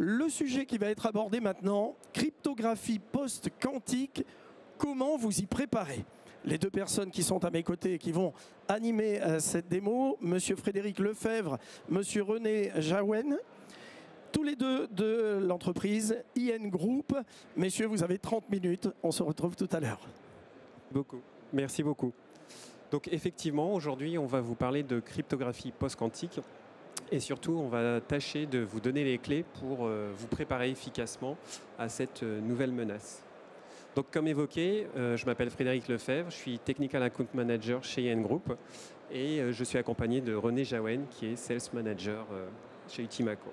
Le sujet qui va être abordé maintenant, cryptographie post-quantique, comment vous y préparez? Les deux personnes qui sont à mes côtés et qui vont animer cette démo, Monsieur Frédéric Lefebvre, Monsieur René Jaouen, tous les deux de l'entreprise IN Group. Messieurs, vous avez 30 minutes, on se retrouve tout à l'heure. Merci beaucoup. Donc effectivement, aujourd'hui, on va vous parler de cryptographie post-quantique et surtout, on va tâcher de vous donner les clés pour vous préparer efficacement à cette nouvelle menace. Donc comme évoqué, je m'appelle Frédéric Lefebvre, je suis Technical Account Manager chez IN Group et je suis accompagné de René Jaouen qui est Sales Manager chez Utimaco.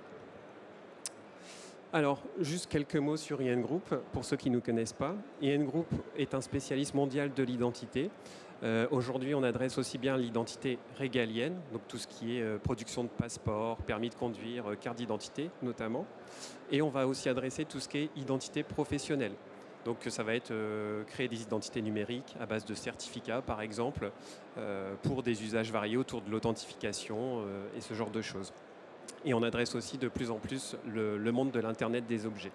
Alors, juste quelques mots sur IN Group, pour ceux qui ne nous connaissent pas. IN Group est un spécialiste mondial de l'identité. Aujourd'hui, on adresse aussi bien l'identité régalienne, donc tout ce qui est production de passeports, permis de conduire, carte d'identité notamment. Et on va aussi adresser tout ce qui est identité professionnelle. Donc ça va être créer des identités numériques à base de certificats, par exemple, pour des usages variés autour de l'authentification et ce genre de choses. Et on adresse aussi de plus en plus le monde de l'Internet des objets.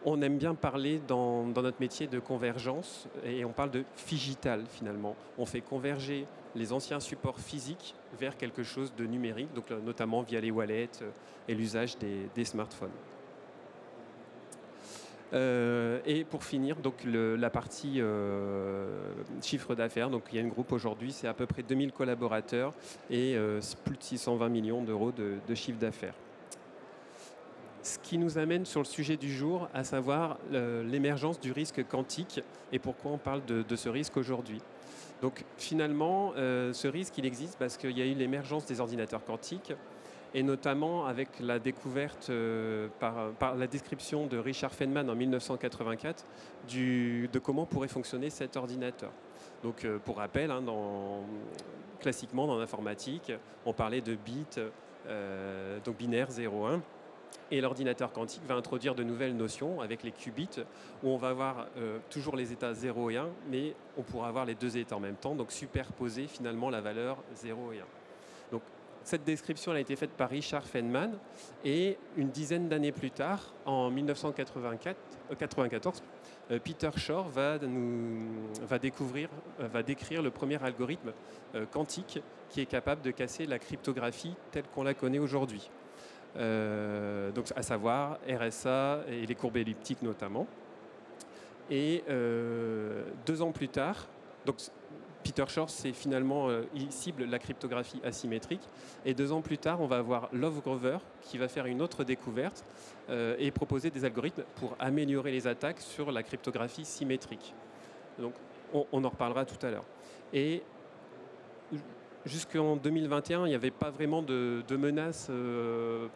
On aime bien parler dans notre métier de convergence et on parle de phygital finalement. On fait converger les anciens supports physiques vers quelque chose de numérique, donc notamment via les wallets et l'usage des smartphones. Et pour finir, donc la partie chiffre d'affaires, donc il y a une groupe aujourd'hui, c'est à peu près 2000 collaborateurs et plus de 620 millions d'euros de chiffre d'affaires. Ce qui nous amène sur le sujet du jour, à savoir l'émergence du risque quantique et pourquoi on parle de ce risque aujourd'hui. Donc finalement, ce risque, il existe parce qu'il y a eu l'émergence des ordinateurs quantiques et notamment avec la découverte par la description de Richard Feynman en 1984 de comment pourrait fonctionner cet ordinateur. Donc pour rappel, hein, classiquement dans l'informatique, on parlait de bits, donc binaire 0,1. Et l'ordinateur quantique va introduire de nouvelles notions avec les qubits, où on va avoir toujours les états 0 et 1, mais on pourra avoir les deux états en même temps, donc superposer finalement la valeur 0 et 1. Donc, cette description elle a été faite par Richard Feynman, et une dizaine d'années plus tard, en 1994, Peter Shor va décrire le premier algorithme quantique qui est capable de casser la cryptographie telle qu'on la connaît aujourd'hui. Donc à savoir RSA et les courbes elliptiques notamment. Et 2 ans plus tard, donc Peter Shor, c'est finalement, il cible la cryptographie asymétrique. Et 2 ans plus tard, on va avoir Love Grover qui va faire une autre découverte et proposer des algorithmes pour améliorer les attaques sur la cryptographie symétrique. Donc on en reparlera tout à l'heure. Et jusqu'en 2021, il n'y avait pas vraiment de menaces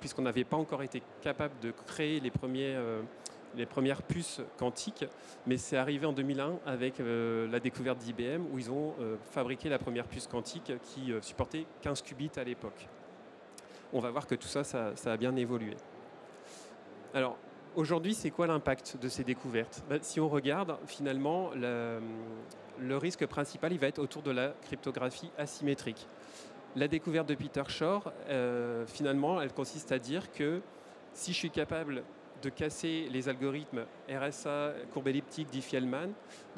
puisqu'on n'avait pas encore été capable de créer les premières puces quantiques. Mais c'est arrivé en 2001 avec la découverte d'IBM où ils ont fabriqué la première puce quantique qui supportait 15 qubits à l'époque. On va voir que tout ça a bien évolué. Alors, aujourd'hui, c'est quoi l'impact de ces découvertes? Si on regarde, finalement, le risque principal, il va être autour de la cryptographie asymétrique. La découverte de Peter Shor, finalement, elle consiste à dire que si je suis capable de casser les algorithmes RSA, courbe elliptique, Diffie-Hellman,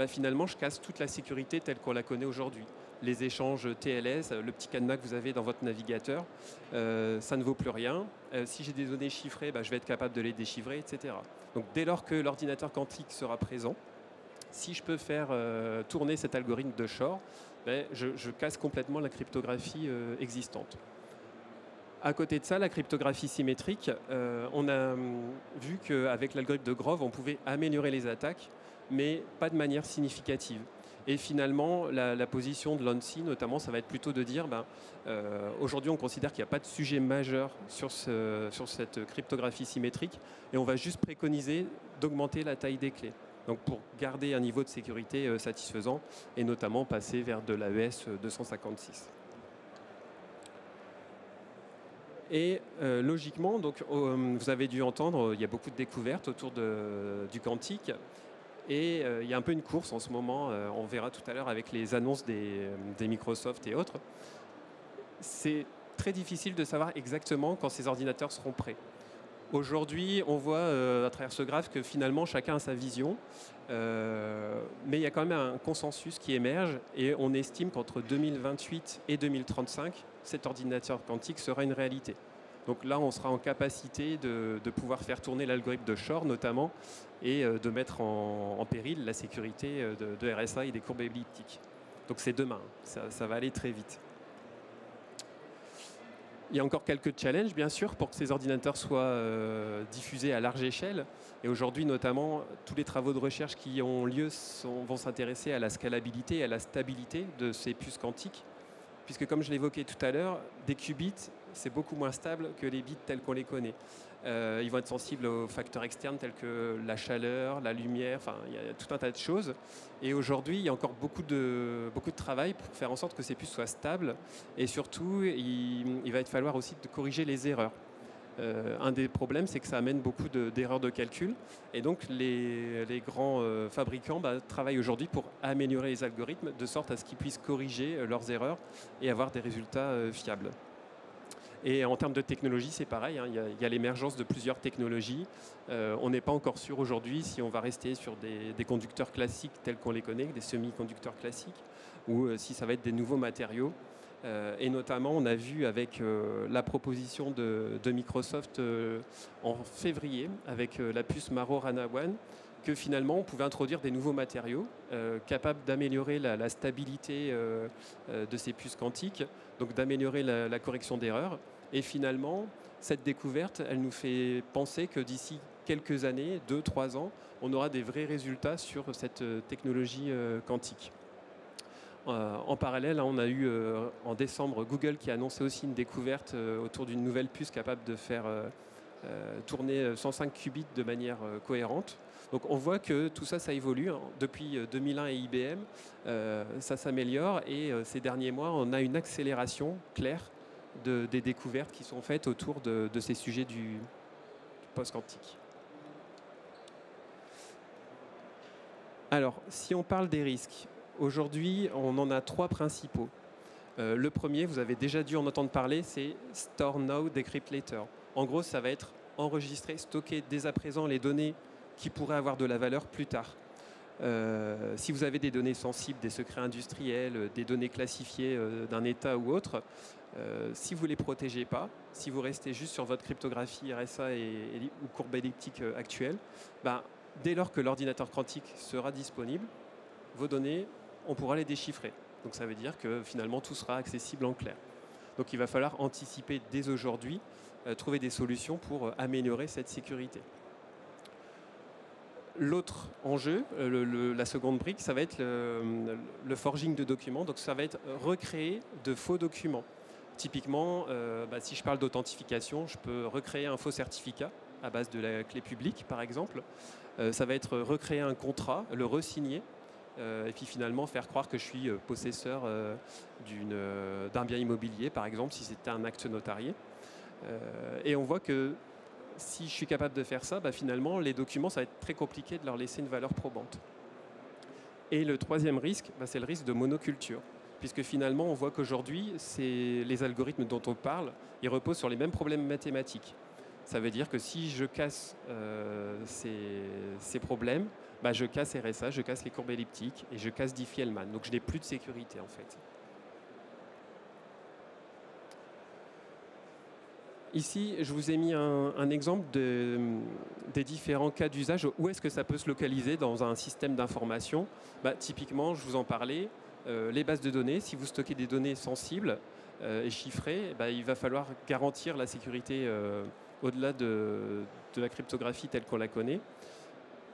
finalement, je casse toute la sécurité telle qu'on la connaît aujourd'hui. Les échanges TLS, le petit cadenas que vous avez dans votre navigateur, ça ne vaut plus rien. Si j'ai des données chiffrées, je vais être capable de les déchiffrer, etc. Donc dès lors que l'ordinateur quantique sera présent, si je peux faire tourner cet algorithme de Shor, je casse complètement la cryptographie existante. À côté de ça, la cryptographie symétrique, on a vu qu'avec l'algorithme de Grove, on pouvait améliorer les attaques, mais pas de manière significative. Et finalement, la position de l'ANSI, notamment, ça va être plutôt de dire aujourd'hui, on considère qu'il n'y a pas de sujet majeur sur cette cryptographie symétrique et on va juste préconiser d'augmenter la taille des clés. Donc pour garder un niveau de sécurité satisfaisant et notamment passer vers de l'AES 256. Et logiquement, donc, vous avez dû entendre, il y a beaucoup de découvertes autour du quantique. Et il y a un peu une course en ce moment, on verra tout à l'heure avec les annonces des Microsoft et autres. C'est très difficile de savoir exactement quand ces ordinateurs seront prêts. Aujourd'hui, on voit à travers ce graphe que finalement chacun a sa vision, mais il y a quand même un consensus qui émerge et on estime qu'entre 2028 et 2035, cet ordinateur quantique sera une réalité. Donc là, on sera en capacité de pouvoir faire tourner l'algorithme de Shor notamment et de mettre en péril la sécurité de RSA et des courbes elliptiques. Donc c'est demain, ça va aller très vite. Il y a encore quelques challenges, bien sûr, pour que ces ordinateurs soient diffusés à large échelle. Et aujourd'hui, notamment, tous les travaux de recherche qui ont lieu vont s'intéresser à la scalabilité et à la stabilité de ces puces quantiques. Puisque, comme je l'évoquais tout à l'heure, des qubits, c'est beaucoup moins stable que les bits tels qu'on les connaît. Ils vont être sensibles aux facteurs externes tels que la chaleur, la lumière, enfin, il y a tout un tas de choses. Et aujourd'hui, il y a encore beaucoup de travail pour faire en sorte que ces puces soient stables. Et surtout, il va falloir aussi de corriger les erreurs. Un des problèmes, c'est que ça amène beaucoup d'erreurs de calcul. Et donc, les grands fabricants travaillent aujourd'hui pour améliorer les algorithmes de sorte à ce qu'ils puissent corriger leurs erreurs et avoir des résultats fiables. Et en termes de technologie, c'est pareil, hein, il y a l'émergence de plusieurs technologies. On n'est pas encore sûr aujourd'hui si on va rester sur des conducteurs classiques tels qu'on les connaît, des semi-conducteurs classiques, ou si ça va être des nouveaux matériaux. Et notamment, on a vu avec la proposition de Microsoft en février, avec la puce Maro Rana One, que finalement, on pouvait introduire des nouveaux matériaux capables d'améliorer la stabilité de ces puces quantiques, donc d'améliorer la correction d'erreurs. Et finalement, cette découverte, elle nous fait penser que d'ici quelques années, 2-3 ans, on aura des vrais résultats sur cette technologie quantique. En parallèle, on a eu en décembre Google qui a annoncé aussi une découverte autour d'une nouvelle puce capable de faire tourner 105 qubits de manière cohérente. Donc on voit que tout ça, ça évolue. Hein. Depuis 2001 et IBM, ça s'améliore et ces derniers mois, on a une accélération claire des découvertes qui sont faites autour de ces sujets du post-quantique. Alors, si on parle des risques, aujourd'hui, on en a 3 principaux. Le premier, vous avez déjà dû en entendre parler, c'est Store Now, Decrypt Later. En gros, ça va être enregistrer, stocker dès à présent les données qui pourraient avoir de la valeur plus tard. Si vous avez des données sensibles, des secrets industriels, des données classifiées d'un État ou autre, si vous ne les protégez pas, si vous restez juste sur votre cryptographie RSA ou courbe elliptique actuelle, dès lors que l'ordinateur quantique sera disponible, vos données, on pourra les déchiffrer. Donc ça veut dire que finalement tout sera accessible en clair. Donc il va falloir anticiper dès aujourd'hui, trouver des solutions pour améliorer cette sécurité. L'autre enjeu, la seconde brique, ça va être le forging de documents. Donc ça va être recréer de faux documents. Typiquement, si je parle d'authentification, je peux recréer un faux certificat à base de la clé publique, par exemple. Ça va être recréer un contrat, le re-signer, et puis finalement faire croire que je suis possesseur d'un bien immobilier, par exemple, si c'était un acte notarié. Et on voit que si je suis capable de faire ça, finalement, les documents, ça va être très compliqué de leur laisser une valeur probante. Et le troisième risque, c'est le risque de monoculture. Puisque finalement, on voit qu'aujourd'hui, les algorithmes dont on parle, ils reposent sur les mêmes problèmes mathématiques. Ça veut dire que si je casse ces problèmes, je casse RSA, je casse les courbes elliptiques et je casse Diffie-Hellman. Donc je n'ai plus de sécurité en fait. Ici, je vous ai mis un exemple des différents cas d'usage. Où est-ce que ça peut se localiser dans un système d'information ? Typiquement, je vous en parlais, les bases de données. Si vous stockez des données sensibles et chiffrées, il va falloir garantir la sécurité au-delà de la cryptographie telle qu'on la connaît.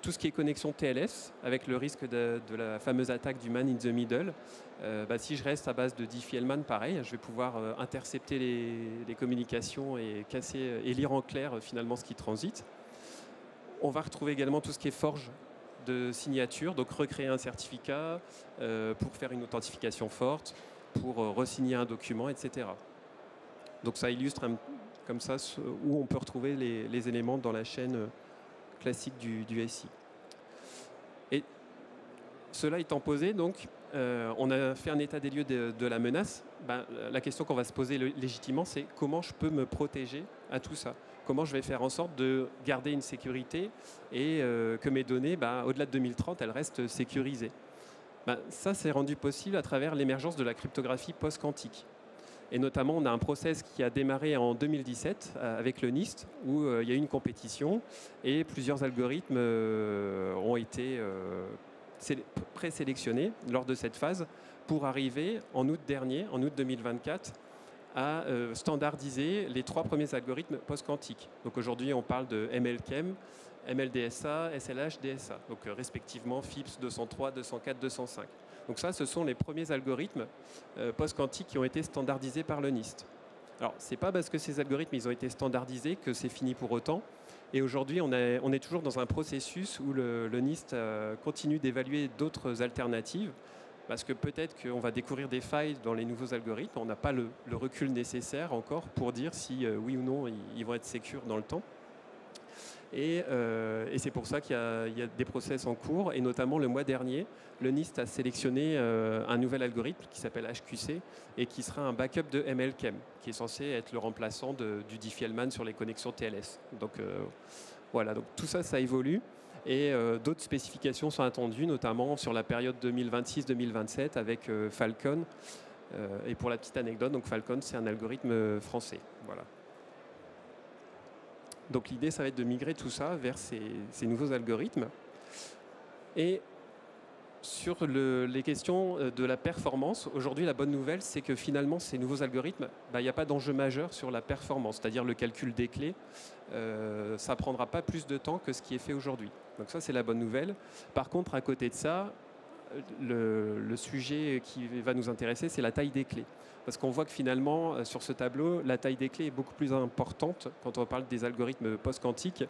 Tout ce qui est connexion TLS, avec le risque de la fameuse attaque du man in the middle, si je reste à base de Diffie-Hellman, pareil, je vais pouvoir intercepter les communications et casser et lire en clair finalement ce qui transite. On va retrouver également tout ce qui est forge de signature, donc recréer un certificat pour faire une authentification forte, pour re-signer un document, etc. Donc ça illustre comme ça où on peut retrouver les éléments dans la chaîne classique du SI. Et Cela étant posé, donc, on a fait un état des lieux de la menace. La question qu'on va se poser légitimement, c'est comment je peux me protéger à tout ça? Comment je vais faire en sorte de garder une sécurité et que mes données, au-delà de 2030, elles restent sécurisées? Ça, c'est rendu possible à travers l'émergence de la cryptographie post-quantique. Et notamment, on a un process qui a démarré en 2017 avec le NIST, où il y a eu une compétition et plusieurs algorithmes ont été présélectionnés lors de cette phase pour arriver en août dernier, en août 2024, à standardiser les 3 premiers algorithmes post-quantiques. Donc aujourd'hui, on parle de MLChem, MLDSA, SLH, DSA, donc respectivement FIPS 203, 204, 205. Donc ça, ce sont les premiers algorithmes post-quantiques qui ont été standardisés par le NIST. Alors, ce n'est pas parce que ces algorithmes ils ont été standardisés que c'est fini pour autant. Et aujourd'hui, on est toujours dans un processus où le NIST continue d'évaluer d'autres alternatives, parce que peut-être qu'on va découvrir des failles dans les nouveaux algorithmes. On n'a pas le recul nécessaire encore pour dire si oui ou non ils vont être sécures dans le temps. Et c'est pour ça qu'il y a des process en cours, et notamment le mois dernier, le NIST a sélectionné un nouvel algorithme qui s'appelle HQC et qui sera un backup de MLChem, qui est censé être le remplaçant du Diffie-Hellman sur les connexions TLS. Donc voilà, donc tout ça, ça évolue, et d'autres spécifications sont attendues, notamment sur la période 2026-2027 avec Falcon. Et pour la petite anecdote, donc Falcon, c'est un algorithme français. Voilà. Donc l'idée, ça va être de migrer tout ça vers ces nouveaux algorithmes. Et sur les questions de la performance, aujourd'hui, la bonne nouvelle, c'est que finalement, ces nouveaux algorithmes, il n'y a pas d'enjeu majeur sur la performance, c'est-à-dire le calcul des clés. Ça ne prendra pas plus de temps que ce qui est fait aujourd'hui. Donc ça, c'est la bonne nouvelle. Par contre, à côté de ça, le sujet qui va nous intéresser, c'est la taille des clés. Parce qu'on voit que finalement, sur ce tableau, la taille des clés est beaucoup plus importante quand on parle des algorithmes post-quantiques.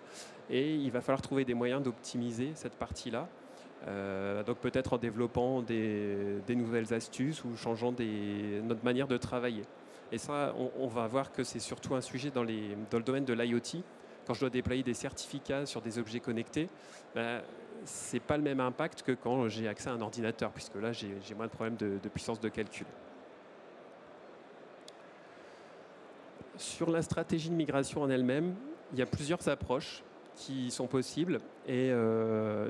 Et il va falloir trouver des moyens d'optimiser cette partie-là. Donc peut-être en développant des nouvelles astuces ou changeant notre manière de travailler. Et ça, on va voir que c'est surtout un sujet dans le domaine de l'IoT. Quand je dois déployer des certificats sur des objets connectés, ce n'est pas le même impact que quand j'ai accès à un ordinateur, puisque là, j'ai moins de problèmes de puissance de calcul. Sur la stratégie de migration en elle-même, il y a plusieurs approches qui sont possibles. Et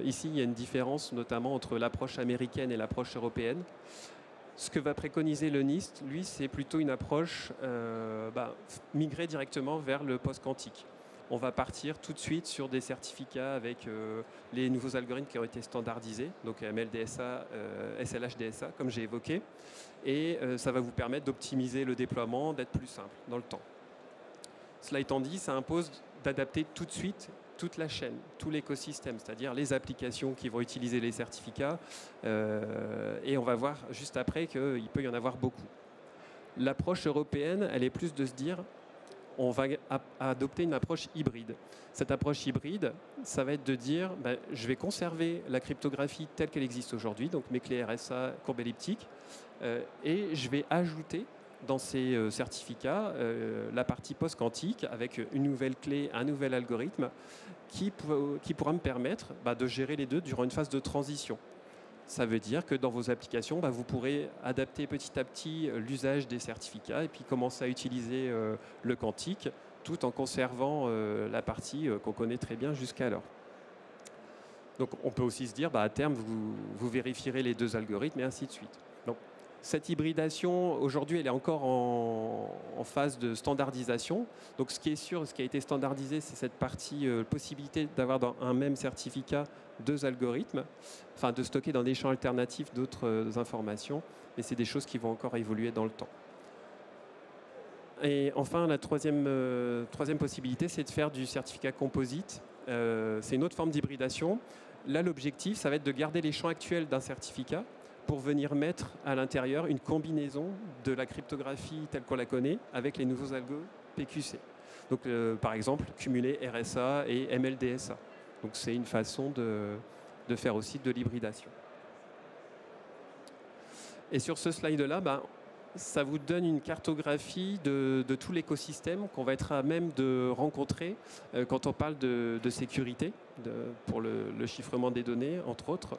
ici, il y a une différence notamment entre l'approche américaine et l'approche européenne. Ce que va préconiser le NIST, lui, c'est plutôt une approche migrer directement vers le post-quantique. On va partir tout de suite sur des certificats avec les nouveaux algorithmes qui ont été standardisés, donc MLDSA, SLH-DSA, comme j'ai évoqué. Et ça va vous permettre d'optimiser le déploiement, d'être plus simple dans le temps. Cela étant dit, ça impose d'adapter tout de suite toute la chaîne, tout l'écosystème, c'est-à-dire les applications qui vont utiliser les certificats. Et on va voir juste après qu'il peut y en avoir beaucoup. L'approche européenne, elle est plus de se dire on va adopter une approche hybride. Cette approche hybride, ça va être de dire je vais conserver la cryptographie telle qu'elle existe aujourd'hui, donc mes clés RSA, courbe elliptique, et je vais ajouter dans ces certificats la partie post-quantique avec une nouvelle clé, un nouvel algorithme qui pourra me permettre de gérer les deux durant une phase de transition. Ça veut dire que dans vos applications, vous pourrez adapter petit à petit l'usage des certificats et puis commencer à utiliser le quantique tout en conservant la partie qu'on connaît très bien jusqu'alors. Donc on peut aussi se dire à terme, vous vérifierez les deux algorithmes et ainsi de suite. Donc, cette hybridation, aujourd'hui, elle est encore en phase de standardisation. Donc, ce qui est sûr, ce qui a été standardisé, c'est cette partie possibilité d'avoir dans un même certificat deux algorithmes, enfin de stocker dans des champs alternatifs d'autres informations. Et c'est des choses qui vont encore évoluer dans le temps. Et enfin, la troisième possibilité, c'est de faire du certificat composite. C'est une autre forme d'hybridation. Là, l'objectif, ça va être de garder les champs actuels d'un certificat pour venir mettre à l'intérieur une combinaison de la cryptographie telle qu'on la connaît avec les nouveaux algos PQC. Donc, par exemple, cumuler RSA et MLDSA. Donc, c'est une façon de faire aussi de l'hybridation. Et sur ce slide-là, ça vous donne une cartographie de tout l'écosystème qu'on va être à même de rencontrer quand on parle de sécurité, pour le chiffrement des données, entre autres.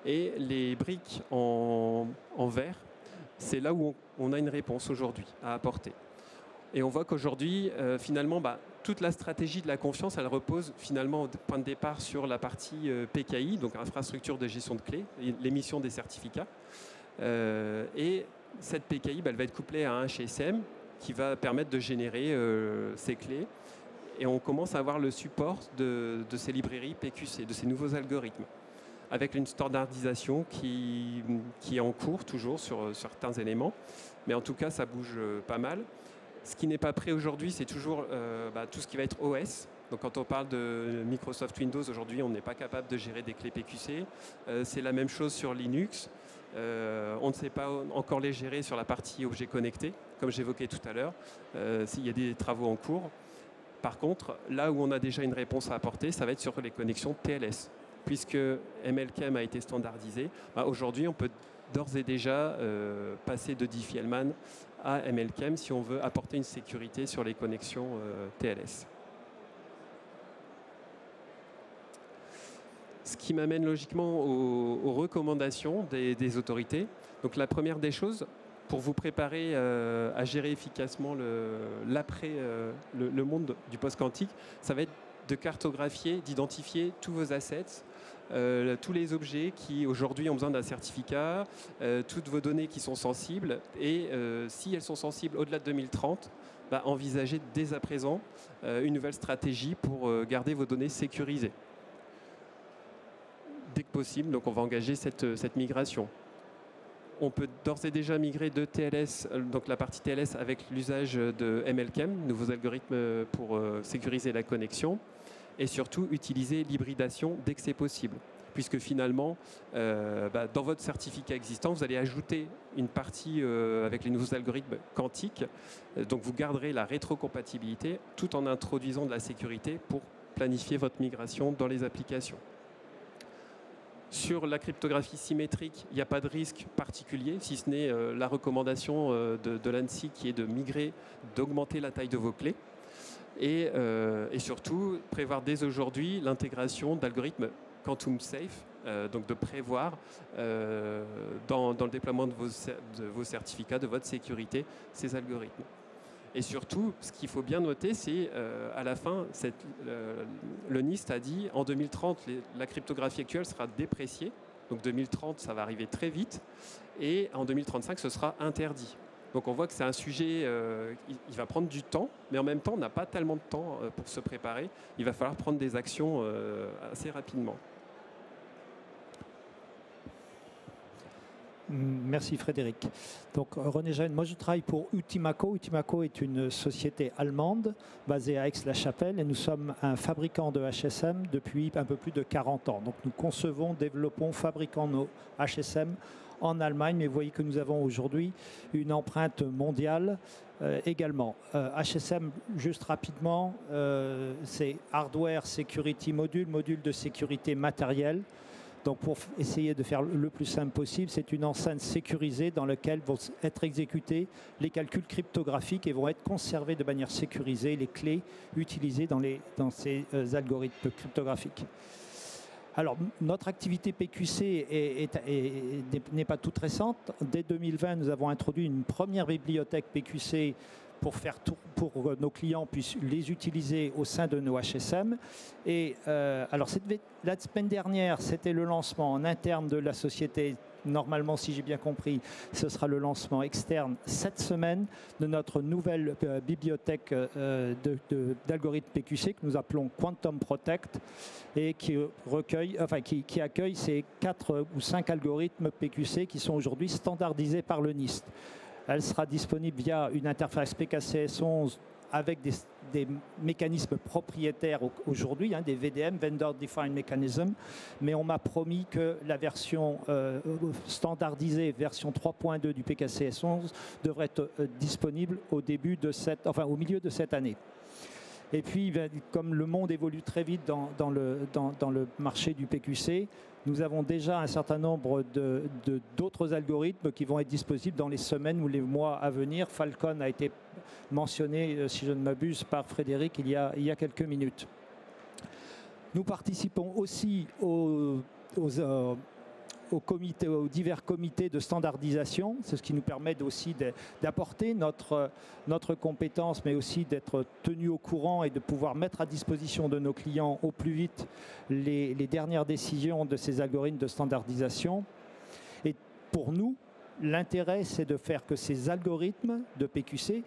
Et les briques en verre, c'est là où on a une réponse aujourd'hui à apporter. Et on voit qu'aujourd'hui, finalement, toute la stratégie de la confiance, elle repose finalement au point de départ sur la partie PKI, donc infrastructure de gestion de clés, l'émission des certificats. Et cette PKI, elle va être couplée à un HSM qui va permettre de générer ces clés. Et on commence à avoir le support de ces librairies PQC, de ces nouveaux algorithmes, avec une standardisation qui est en cours toujours sur certains éléments. Mais en tout cas, ça bouge pas mal. Ce qui n'est pas prêt aujourd'hui, c'est toujours tout ce qui va être OS. Donc quand on parle de Microsoft Windows, aujourd'hui, on n'est pas capable de gérer des clés PQC. C'est la même chose sur Linux. On ne sait pas encore les gérer sur la partie objets connectés, comme j'évoquais tout à l'heure. Il y a des travaux en cours. Par contre, là où on a déjà une réponse à apporter, ça va être sur les connexions TLS. Puisque MLChem a été standardisé, aujourd'hui, on peut d'ores et déjà passer de Diffie-Hellman à MLChem si on veut apporter une sécurité sur les connexions TLS. Ce qui m'amène logiquement aux recommandations des autorités. Donc la première des choses, pour vous préparer à gérer efficacement le monde du post-quantique, ça va être de cartographier, d'identifier tous vos assets, tous les objets qui aujourd'hui ont besoin d'un certificat, toutes vos données qui sont sensibles, et si elles sont sensibles au-delà de 2030, envisagez dès à présent une nouvelle stratégie pour garder vos données sécurisées. Dès que possible, donc on va engager cette migration. On peut d'ores et déjà migrer de TLS, donc la partie TLS avec l'usage de MLChem, nouveaux algorithmes pour sécuriser la connexion, et surtout utiliser l'hybridation dès que c'est possible. Puisque finalement, dans votre certificat existant, vous allez ajouter une partie avec les nouveaux algorithmes quantiques. Donc vous garderez la rétrocompatibilité tout en introduisant de la sécurité pour planifier votre migration dans les applications. Sur la cryptographie symétrique, il n'y a pas de risque particulier, si ce n'est la recommandation de l'ANSSI qui est de migrer, d'augmenter la taille de vos clés. Et surtout, prévoir dès aujourd'hui l'intégration d'algorithmes Quantum Safe, donc de prévoir dans le déploiement de vos certificats, de votre sécurité, ces algorithmes. Et surtout, ce qu'il faut bien noter, c'est à la fin, le NIST a dit en 2030, la cryptographie actuelle sera dépréciée. Donc 2030, ça va arriver très vite. Et en 2035, ce sera interdit. Donc on voit que c'est un sujet, il va prendre du temps, mais en même temps, on n'a pas tellement de temps pour se préparer. Il va falloir prendre des actions assez rapidement. Merci Frédéric. Donc René Jeanne, moi je travaille pour Utimaco. Utimaco est une société allemande basée à Aix-la-Chapelle et nous sommes un fabricant de HSM depuis un peu plus de 40 ans. Donc nous concevons, développons, fabriquons nos HSM en Allemagne, mais vous voyez que nous avons aujourd'hui une empreinte mondiale également. HSM, juste rapidement, c'est Hardware Security Module, module de sécurité matérielle. Donc pour essayer de faire le plus simple possible, c'est une enceinte sécurisée dans laquelle vont être exécutés les calculs cryptographiques et vont être conservés de manière sécurisée les clés utilisées dans ces algorithmes cryptographiques. Alors, notre activité PQC n'est pas toute récente. Dès 2020, nous avons introduit une première bibliothèque PQC pour nos clients puissent les utiliser au sein de nos HSM. Et alors, la semaine dernière, c'était le lancement en interne de la société. Normalement, si j'ai bien compris, ce sera le lancement externe cette semaine de notre nouvelle bibliothèque d'algorithmes PQC que nous appelons Quantum Protect et qui accueille ces 4 ou 5 algorithmes PQC qui sont aujourd'hui standardisés par le NIST. Elle sera disponible via une interface PKCS11 avec des mécanismes propriétaires aujourd'hui, des VDM, Vendor Defined Mechanism, mais on m'a promis que la version standardisée, version 3.2 du PKCS11, devrait être disponible au milieu de cette année. Et puis, comme le monde évolue très vite dans le marché du PQC, nous avons déjà un certain nombre d'autres algorithmes qui vont être disponibles dans les semaines ou les mois à venir. Falcon a été mentionné, si je ne m'abuse, par Frédéric il y a quelques minutes. Nous participons aussi aux aux divers comités de standardisation. C'est ce qui nous permet aussi d'apporter notre compétence, mais aussi d'être tenu au courant et de pouvoir mettre à disposition de nos clients au plus vite les dernières décisions de ces algorithmes de standardisation. Et pour nous, l'intérêt, c'est de faire que ces algorithmes de PQC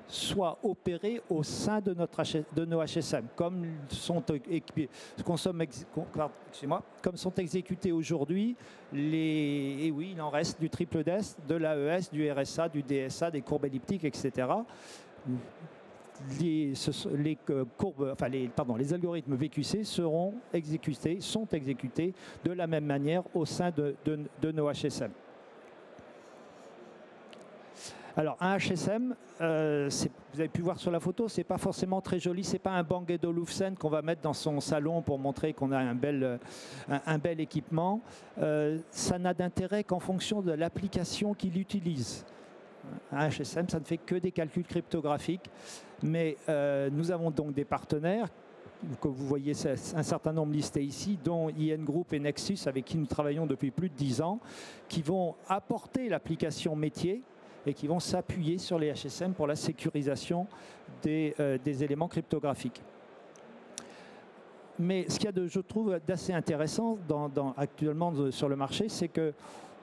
soient opérés au sein de nos HSM, comme sont exécutés aujourd'hui. Et oui, il en reste du triple DES, de l'AES, du RSA, du DSA, des courbes elliptiques, etc. Les algorithmes VQC sont exécutés de la même manière au sein de nos HSM. Alors un HSM, vous avez pu voir sur la photo, c'est pas forcément très joli, c'est pas un Bang & Olufsen qu'on va mettre dans son salon pour montrer qu'on a un bel équipement. Ça n'a d'intérêt qu'en fonction de l'application qu'il utilise. Un HSM, ça ne fait que des calculs cryptographiques, mais nous avons donc des partenaires, que vous voyez un certain nombre listés ici, dont IN Group et Nexus, avec qui nous travaillons depuis plus de 10 ans, qui vont apporter l'application métier et qui vont s'appuyer sur les HSM pour la sécurisation des éléments cryptographiques. Mais ce qu'il y a je trouve, d'assez intéressant actuellement sur le marché, c'est que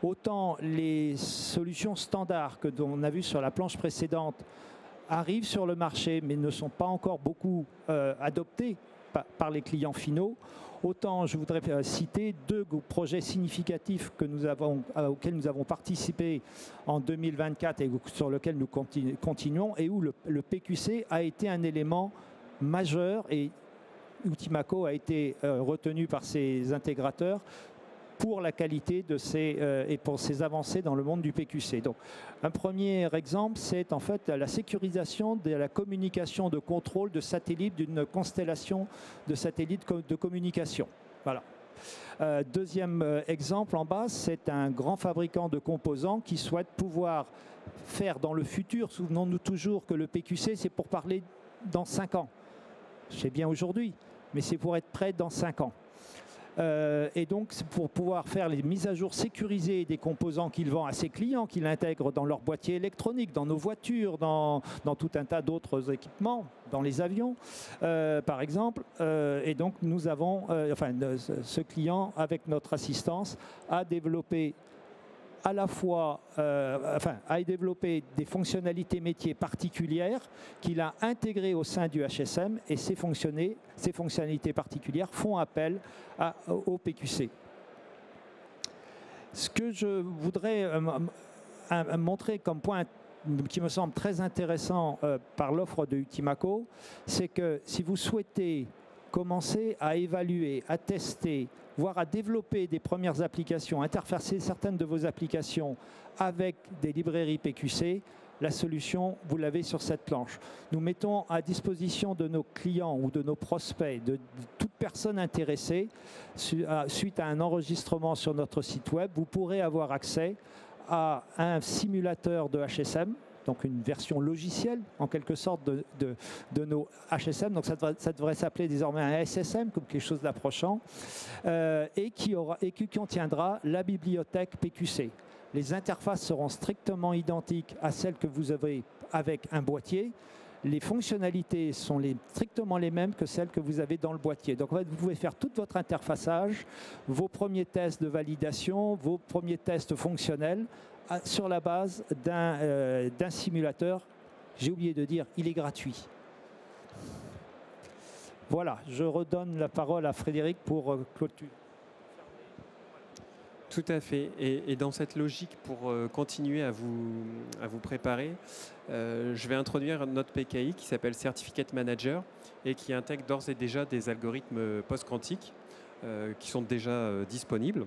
autant les solutions standards que l'on a vues sur la planche précédente arrivent sur le marché, mais ne sont pas encore beaucoup adoptées par les clients finaux, autant je voudrais citer 2 projets significatifs auxquels nous avons participé en 2024 et sur lesquels nous continuons, et où le PQC a été un élément majeur, et Utimaco a été retenu par ses intégrateurs pour la qualité de et pour ses avancées dans le monde du PQC. Donc, un premier exemple, c'est en fait la sécurisation de la communication de contrôle de satellites d'une constellation de satellites de communication. Voilà. Deuxième exemple en bas, c'est un grand fabricant de composants qui souhaite pouvoir faire dans le futur, souvenons-nous toujours que le PQC, c'est pour parler dans 5 ans. C'est bien aujourd'hui, mais c'est pour être prêt dans 5 ans. Et donc, pour pouvoir faire les mises à jour sécurisées des composants qu'il vend à ses clients, qu'il intègre dans leurs boîtiers électroniques, dans nos voitures, dans tout un tas d'autres équipements, dans les avions, par exemple. Et donc, nous avons, ce client, avec notre assistance, a développé à la fois a développé des fonctionnalités métiers particulières qu'il a intégrées au sein du HSM, et ces fonctionnalités particulières font appel au PQC. Ce que je voudrais montrer comme point qui me semble très intéressant par l'offre de Utimaco, c'est que si vous souhaitez commencer à évaluer, à tester, voire à développer des premières applications, interfacer certaines de vos applications avec des librairies PQC, la solution, vous l'avez sur cette planche. Nous mettons à disposition de nos clients ou de nos prospects, de toute personne intéressée, suite à un enregistrement sur notre site web, vous pourrez avoir accès à un simulateur de HSM, donc une version logicielle en quelque sorte de nos HSM, donc ça devrait s'appeler désormais un SSM, comme quelque chose d'approchant, et qui contiendra la bibliothèque PQC. Les interfaces seront strictement identiques à celles que vous avez avec un boîtier. Les fonctionnalités sont strictement les mêmes que celles que vous avez dans le boîtier. Donc en fait, vous pouvez faire tout votre interfaçage, vos premiers tests de validation, vos premiers tests fonctionnels, sur la base d'un simulateur. J'ai oublié de dire, il est gratuit. Voilà, je redonne la parole à Frédéric pour clôturer. Tout à fait. Et dans cette logique, pour continuer à vous préparer, je vais introduire notre PKI qui s'appelle Certificate Manager et qui intègre d'ores et déjà des algorithmes post-quantiques qui sont déjà disponibles.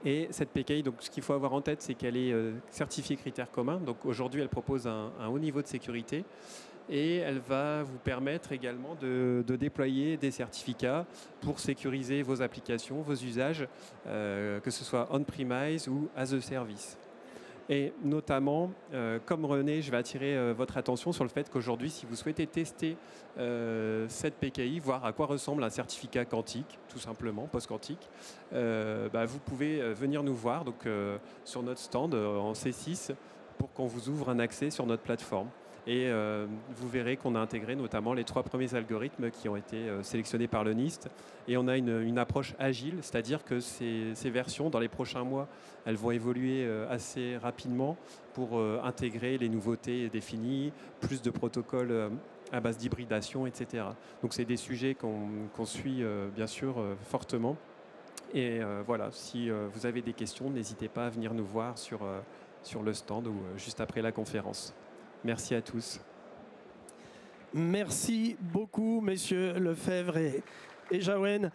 Et cette PKI, donc, ce qu'il faut avoir en tête, c'est qu'elle est certifiée critères communs. Donc aujourd'hui, elle propose un haut niveau de sécurité. Et elle va vous permettre également de déployer des certificats pour sécuriser vos applications, vos usages, que ce soit on-premise ou as a service. Et notamment, comme René, je vais attirer votre attention sur le fait qu'aujourd'hui, si vous souhaitez tester cette PKI, voir à quoi ressemble un certificat quantique, tout simplement, post-quantique, vous pouvez venir nous voir donc, sur notre stand en C6 pour qu'on vous ouvre un accès sur notre plateforme. Et vous verrez qu'on a intégré notamment les 3 premiers algorithmes qui ont été sélectionnés par le NIST. Et on a une approche agile, c'est-à-dire que ces versions, dans les prochains mois, elles vont évoluer assez rapidement pour intégrer les nouveautés définies, plus de protocoles à base d'hybridation, etc. Donc c'est des sujets qu'on suit bien sûr fortement. Et voilà, si vous avez des questions, n'hésitez pas à venir nous voir sur le stand ou juste après la conférence. Merci à tous. Merci beaucoup, messieurs Lefebvre et Jaouen.